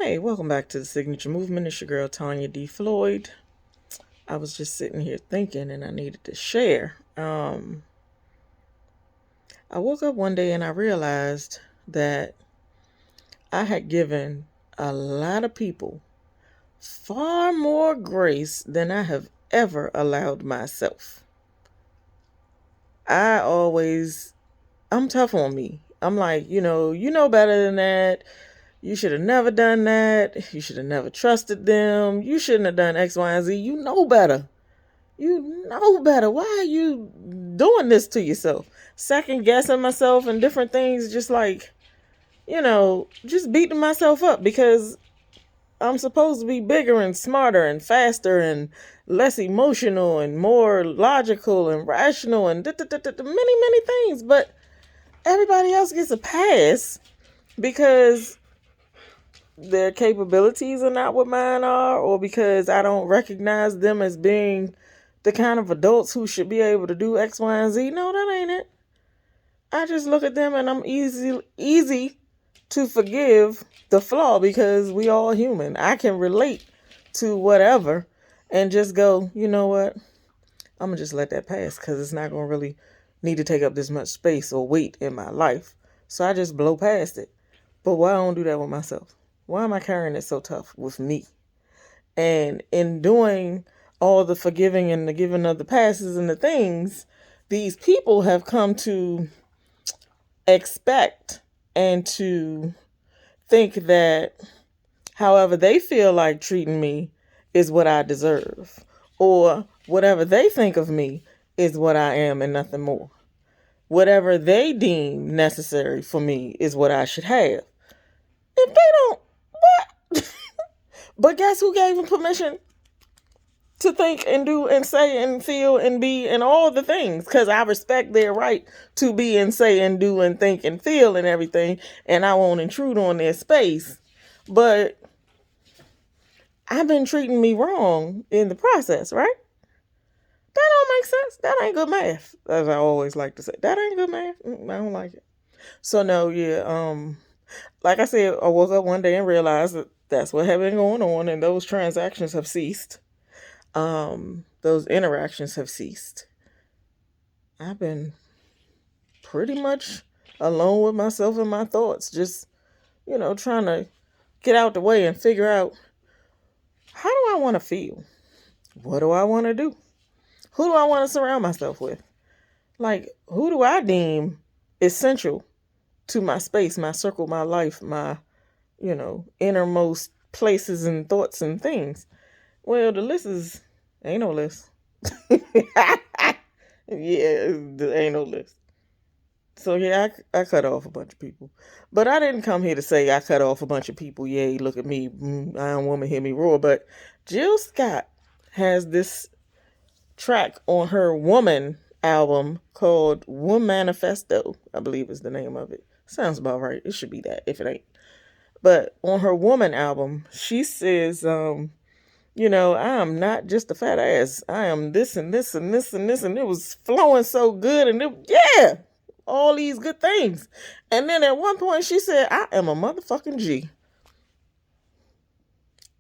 Hey, welcome back to the Signature Movement. It's your girl Tanya D. Floyd. I was just sitting here thinking and I needed to share. I woke up one day and I realized that I had given a lot of people far more grace than I have ever allowed myself. I'm tough on me. I'm like, you know better than that. You should have never done that. You should have never trusted them. You shouldn't have done X, Y, and Z. You know better. You know better. Why are you doing this to yourself? Second guessing myself and different things, just like, just beating myself up because I'm supposed to be bigger and smarter and faster and less emotional and more logical and rational and many things. But everybody else gets a pass because their capabilities are not what mine are, or because I don't recognize them as being the kind of adults who should be able to do X, Y, and Z. No, that ain't it. I just look at them and I'm easy to forgive the flaw because we all human. I can relate to whatever and just go, you know what? I'm going to just let that pass because it's not going to really need to take up this much space or weight in my life. So I just blow past it. But why I don't do that with myself? Why am I carrying it so tough with me? And in doing all the forgiving and the giving of the passes and the things, these people have come to expect and to think that however they feel like treating me is what I deserve. Or whatever they think of me is what I am and nothing more. Whatever they deem necessary for me is what I should have. If they don't, what? But guess who gave them permission to think and do and say and feel and be and all the things? Because I respect their right to be and say and do and think and feel and everything, and I won't intrude on their space. But I've been treating me wrong in the process, right? That don't make sense. That ain't good math. As I always like to say, that ain't good math. I don't like it. So no, yeah. Like I said, I woke up one day and realized that that's what had been going on, and those transactions have ceased. Those interactions have ceased. I've been pretty much alone with myself and my thoughts, just, trying to get out the way and figure out, how do I want to feel? What do I want to do? Who do I want to surround myself with? Like, who do I deem essential to my space, my circle, my life, my, innermost places and thoughts and things? Well, the list ain't no list. Yeah, there ain't no list. So yeah, I cut off a bunch of people. But I didn't come here to say I cut off a bunch of people. Yay, look at me. I don't want to hear me roar. But Jill Scott has this track on her Woman album called Woman Manifesto, I believe is the name of it. Sounds about right. It should be that if it ain't. But on her Woman album, she says, I am not just a fat ass. I am this and this and this and this. And it was flowing so good. And all these good things. And then at one point she said, I am a motherfucking G.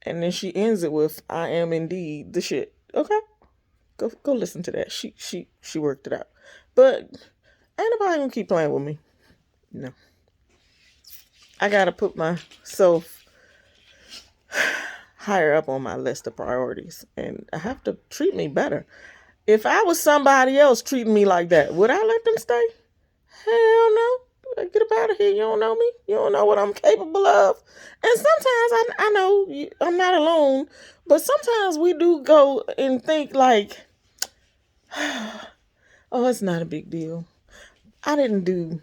And then she ends it with, I am indeed the shit. Okay? Go listen to that. She worked it out. But ain't nobody gonna keep playing with me. No. I gotta put myself higher up on my list of priorities. And I have to treat me better. If I was somebody else treating me like that, would I let them stay? Hell no. Get up out of here. You don't know me. You don't know what I'm capable of. And sometimes I know I'm not alone. But sometimes we do go and think like, oh, it's not a big deal. I didn't do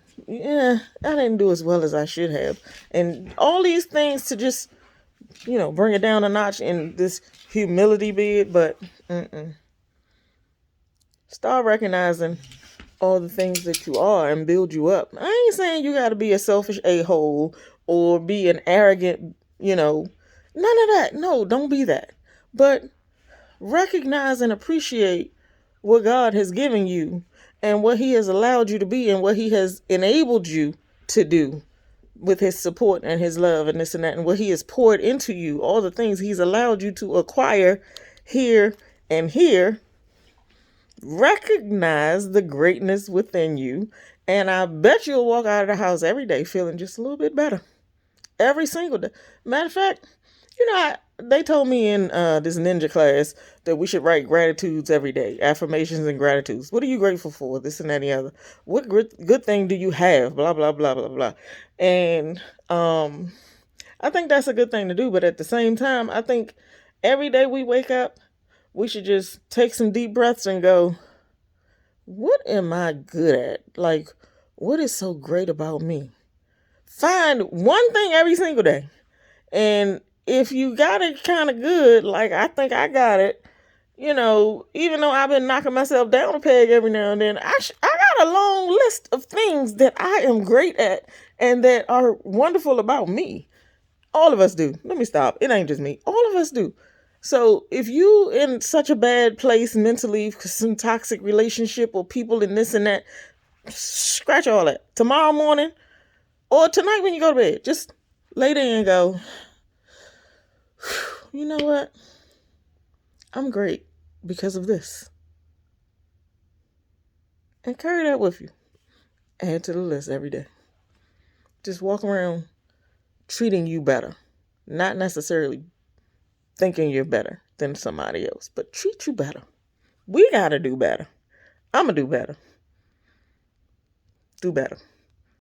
as well as I should have. And all these things to just, bring it down a notch in this humility bid. But start recognizing all the things that you are and build you up. I ain't saying you got to be a selfish a-hole or be an arrogant, none of that. No, don't be that. But recognize and appreciate what God has given you and what he has allowed you to be and what he has enabled you to do. with his support and his love and this and that, and what he has poured into you, all the things he's allowed you to acquire here and here. Recognize the greatness within you, and I bet you'll walk out of the house every day feeling just a little bit better. Every single day. Matter of fact, they told me in this ninja class that we should write gratitudes every day, affirmations and gratitudes. What are you grateful for? This and that and the other. What good thing do you have? Blah blah blah blah blah. And I think that's a good thing to do. But at the same time, I think every day we wake up, we should just take some deep breaths and go, what am I good at? Like, what is so great about me? Find one thing every single day. And if you got it kind of good, like I think I got it, even though I've been knocking myself down a peg every now and then, I got a long list of things that I am great at and that are wonderful about me. All of us do. Let me stop. It ain't just me. All of us do. So if you in such a bad place mentally, some toxic relationship or people and this and that, scratch all that. Tomorrow morning or tonight when you go to bed, just lay there and go, you know what? I'm great because of this. And carry that with you. Add to the list every day. Just walk around treating you better. Not necessarily thinking you're better than somebody else, but treat you better. We got to do better. I'm going to do better. Do better.